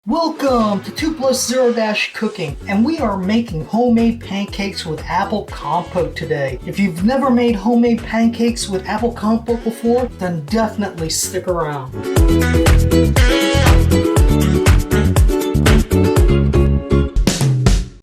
Welcome to 2+0- Cooking, and we are making homemade pancakes with apple compote today. If you've never made homemade pancakes with apple compote before, then definitely stick around.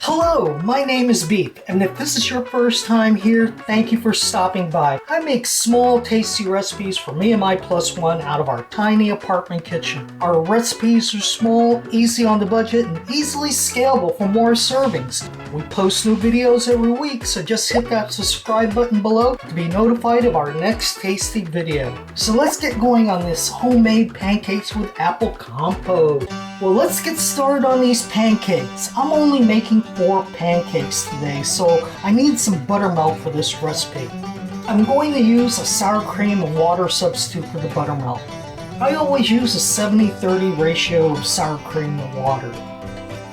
Hello, my name is Beep, and if this is your first time here, thank you for stopping by. I make small, tasty recipes for me and my plus one out of our tiny apartment kitchen. Our recipes are small, easy on the budget, and easily scalable for more servings. We post new videos every week, so just hit that subscribe button below to be notified of our next tasty video. So let's get going on this homemade pancakes with apple compote. Well, let's get started on these pancakes. I'm only making 4 pancakes today, so I need some buttermilk for this recipe. I'm going to use a sour cream and water substitute for the buttermilk. I always use a 70-30 ratio of sour cream and water.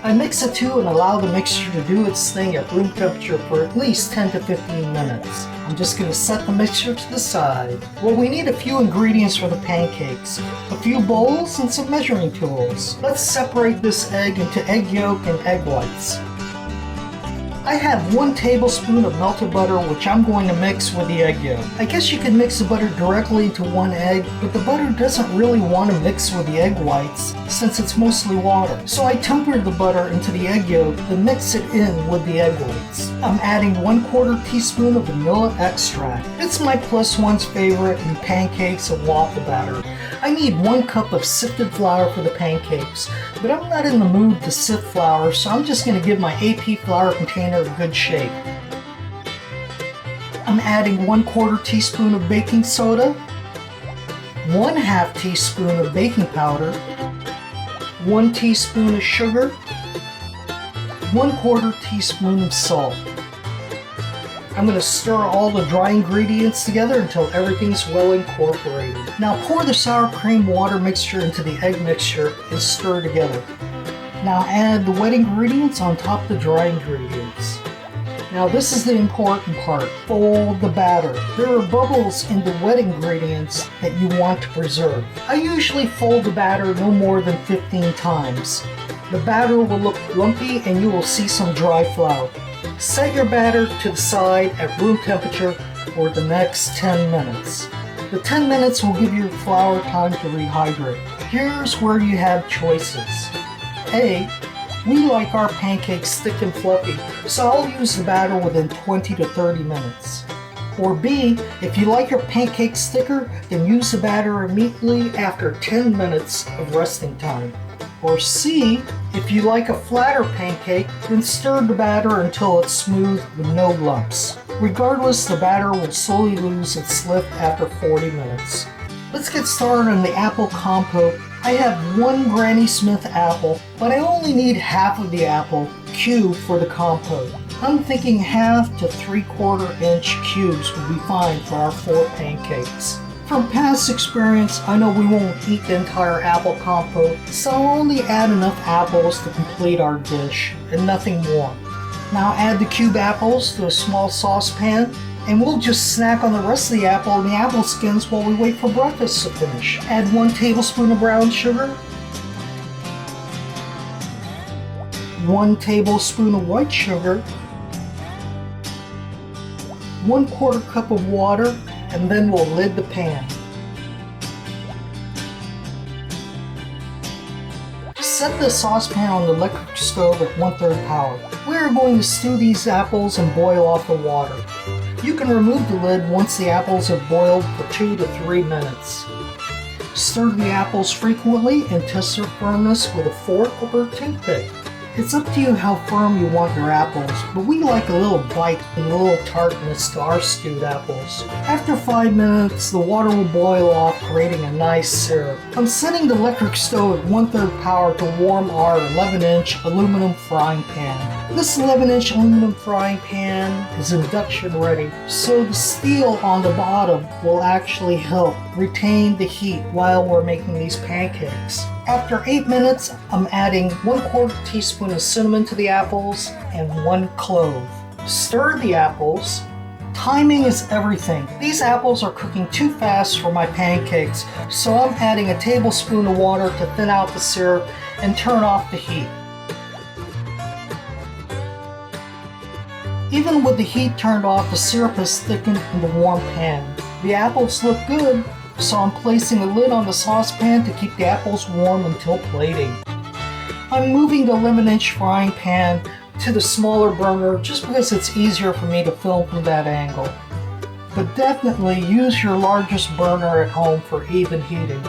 I mix the two and allow the mixture to do its thing at room temperature for at least 10 to 15 minutes. I'm just going to set the mixture to the side. Well, we need a few ingredients for the pancakes, a few bowls, and some measuring tools. Let's separate this egg into egg yolk and egg whites. I have 1 tablespoon of melted butter, which I'm going to mix with the egg yolk. I guess you could mix the butter directly into 1 egg, but the butter doesn't really want to mix with the egg whites since it's mostly water. So I tempered the butter into the egg yolk, then mix it in with the egg whites. I'm adding 1/4 teaspoon of vanilla extract. It's my plus one's favorite in pancakes and waffle batter. I need 1 cup of sifted flour for the pancakes, but I'm not in the mood to sift flour, so I'm just going to give my AP flour container a good shake. I'm adding 1/4 teaspoon of baking soda, 1/2 teaspoon of baking powder, 1 teaspoon of sugar, 1/4 teaspoon of salt. I'm going to stir all the dry ingredients together until everything's well incorporated. Now pour the sour cream water mixture into the egg mixture and stir together. Now add the wet ingredients on top of the dry ingredients. Now this is the important part. Fold the batter. There are bubbles in the wet ingredients that you want to preserve. I usually fold the batter no more than 15 times. The batter will look lumpy and you will see some dry flour. Set your batter to the side at room temperature for the next 10 minutes. The 10 minutes will give your flour time to rehydrate. Here's where you have choices. A, we like our pancakes thick and fluffy, so I'll use the batter within 20 to 30 minutes. Or B, if you like your pancakes thicker, then use the batter immediately after 10 minutes of resting time. Or C, if you like a flatter pancake, then stir the batter until it's smooth with no lumps. Regardless, the batter will slowly lose its lift after 40 minutes. Let's get started on the apple compote. I have 1 Granny Smith apple, but I only need half of the apple cubed for the compote. I'm thinking 1/2 to 3/4 inch cubes would be fine for our 4 pancakes. From past experience, I know we won't eat the entire apple compote, so I'll only add enough apples to complete our dish, and nothing more. Now add the cube apples to a small saucepan, and we'll just snack on the rest of the apple and the apple skins while we wait for breakfast to finish. Add 1 tablespoon of brown sugar, 1 tablespoon of white sugar, 1/4 cup of water, and then we'll lid the pan. Set the saucepan on the electric stove at 1/3 power. We're going to stew these apples and boil off the water. You can remove the lid once the apples have boiled for 2 to 3 minutes. Stir the apples frequently and test their firmness with a fork or a toothpick. It's up to you how firm you want your apples, but we like a little bite and a little tartness to our stewed apples. After 5 minutes, the water will boil off, creating a nice syrup. I'm setting the electric stove at 1/3 power to warm our 11-inch aluminum frying pan. This 11-inch aluminum frying pan is induction ready, so the steel on the bottom will actually help retain the heat while we're making these pancakes. After 8 minutes, I'm adding 1/4 teaspoon of cinnamon to the apples and 1 clove. Stir the apples. Timing is everything. These apples are cooking too fast for my pancakes, so I'm adding a tablespoon of water to thin out the syrup and turn off the heat. Even with the heat turned off, the syrup is thickened in the warm pan. The apples look good, so I'm placing a lid on the saucepan to keep the apples warm until plating. I'm moving the 11-inch frying pan to the smaller burner just because it's easier for me to film from that angle. But definitely use your largest burner at home for even heating.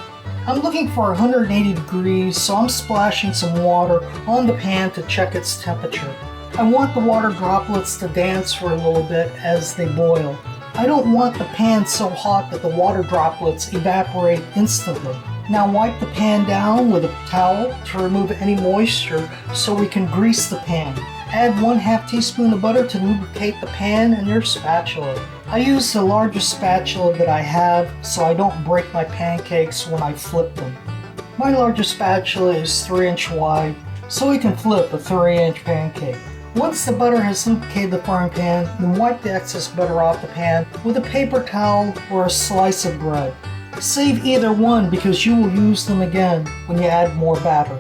I'm looking for 180 degrees, so I'm splashing some water on the pan to check its temperature. I want the water droplets to dance for a little bit as they boil. I don't want the pan so hot that the water droplets evaporate instantly. Now wipe the pan down with a towel to remove any moisture so we can grease the pan. Add 1/2 teaspoon of butter to lubricate the pan and your spatula. I use the largest spatula that I have so I don't break my pancakes when I flip them. My largest spatula is 3-inch wide, so we can flip a 3-inch pancake. Once the butter has lubricated the frying pan, then wipe the excess butter off the pan with a paper towel or a slice of bread. Save either one because you will use them again when you add more batter.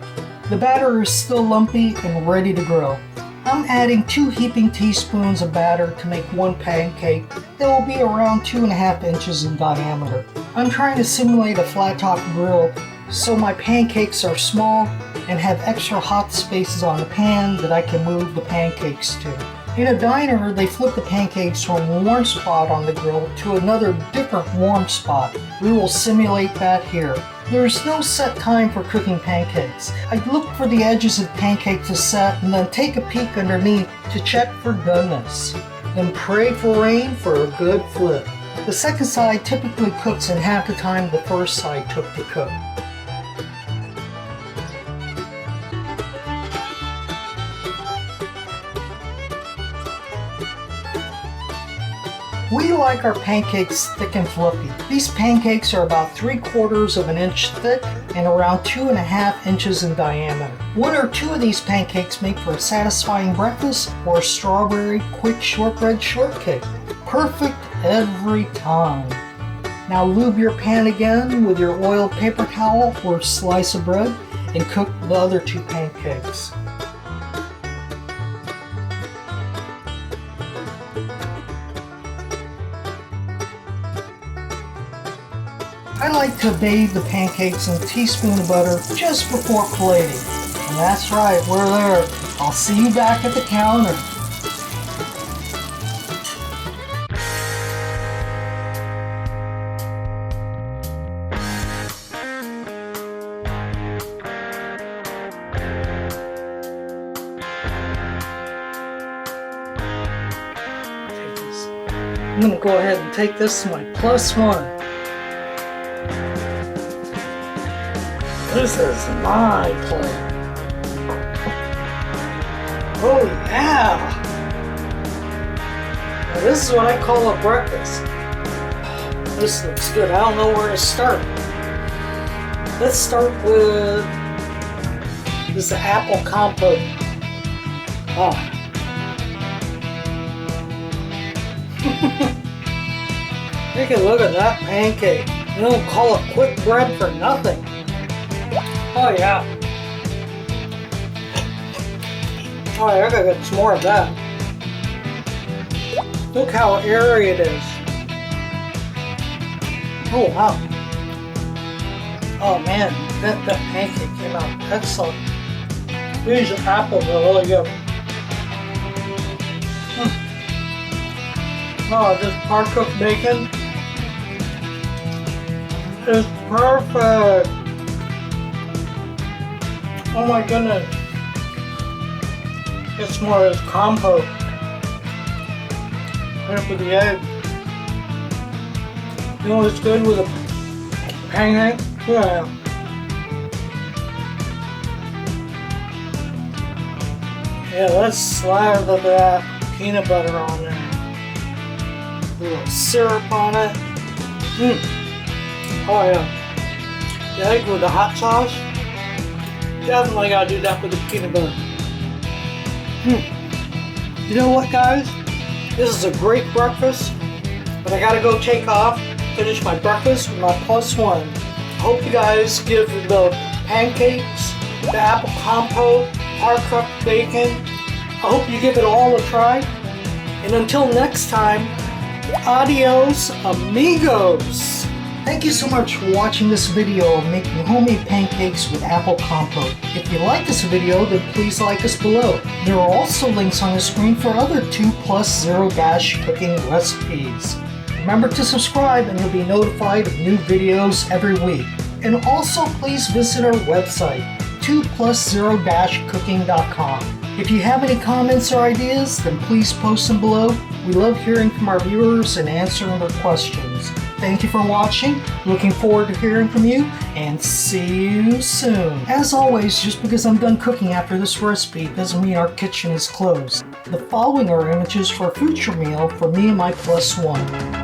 The batter is still lumpy and ready to grill. I'm adding 2 heaping teaspoons of batter to make one pancake that will be around 2.5 inches in diameter. I'm trying to simulate a flat top grill so my pancakes are small and have extra hot spaces on the pan that I can move the pancakes to. In a diner, they flip the pancakes from a warm spot on the grill to another different warm spot. We will simulate that here. There is no set time for cooking pancakes. I look for the edges of the pancake to set and then take a peek underneath to check for doneness. Then pray for rain for a good flip. The second side typically cooks in half the time the first side took to cook. We like our pancakes thick and fluffy. These pancakes are about 3/4 of an inch thick and around 2.5 inches in diameter. 1 or 2 of these pancakes make for a satisfying breakfast or a strawberry quick shortbread shortcake. Perfect every time. Now lube your pan again with your oiled paper towel or slice of bread and cook the other 2 pancakes. I like to bathe the pancakes in a teaspoon of butter just before plating. And that's right, we're there. I'll see you back at the counter. I'm going to go ahead and take this to my +1. This is my plate. Oh yeah! Now this is what I call a breakfast. This looks good. I don't know where to start. Let's start with this apple compote. Oh. Take a look at that pancake. They don't call it quick bread for nothing. Oh yeah. Oh yeah, I gotta get some more of that. Look how airy it is. Oh wow. Oh man, that pancake came out excellent. These apples are really good. Oh, this par-cooked bacon is perfect. Oh my goodness. It's more of this compote. Put it with the egg. You know what's good with a pancake? Yeah. Yeah, let's slather that peanut butter on there. A little syrup on it. Oh yeah. The egg with the hot sauce. Definitely gotta do that with the peanut butter. You know what, guys? This is a great breakfast, but I gotta go take off, finish my breakfast with my +1. Hope you guys give the pancakes the apple compote, hard-cooked bacon. I hope you give it all a try. And until next time, adios amigos! Thank you so much for watching this video of making homemade pancakes with apple compote. If you like this video, then please like us below. There are also links on the screen for other 2+0- cooking recipes. Remember to subscribe and you'll be notified of new videos every week. And also please visit our website, 2+0-cooking.com. If you have any comments or ideas, then please post them below. We love hearing from our viewers and answering their questions. Thank you for watching, looking forward to hearing from you, and see you soon. As always, just because I'm done cooking after this recipe doesn't mean our kitchen is closed. The following are images for a future meal for me and my +1.